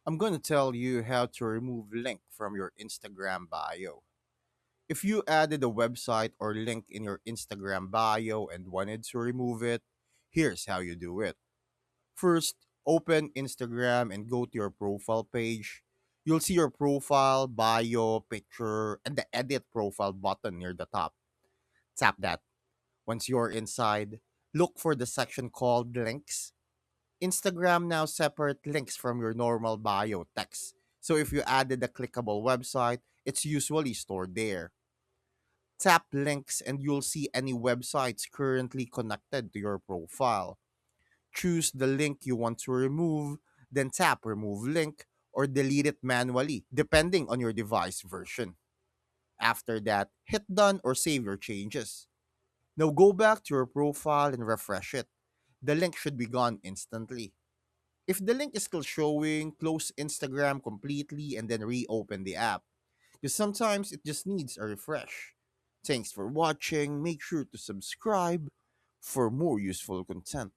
I'm going to tell you how to remove link from your Instagram bio. If you added a website or link in your Instagram bio and wanted to remove it, here's how you do it. First, open Instagram and go to your profile page. You'll see your profile, bio, picture, and the edit profile button near the top. Tap that. Once you're inside, look for the section called links. Instagram now separate links from your normal bio text. So if you added a clickable website, it's usually stored there. Tap links and you'll see any websites currently connected to your profile. Choose the link you want to remove, then tap remove link or delete it manually, depending on your device version. After that, hit done or save your changes. Now go back to your profile and refresh it. The link should be gone instantly. If the link is still showing, close Instagram completely and then reopen the app. Because sometimes it just needs a refresh. Thanks for watching. Make sure to subscribe for more useful content.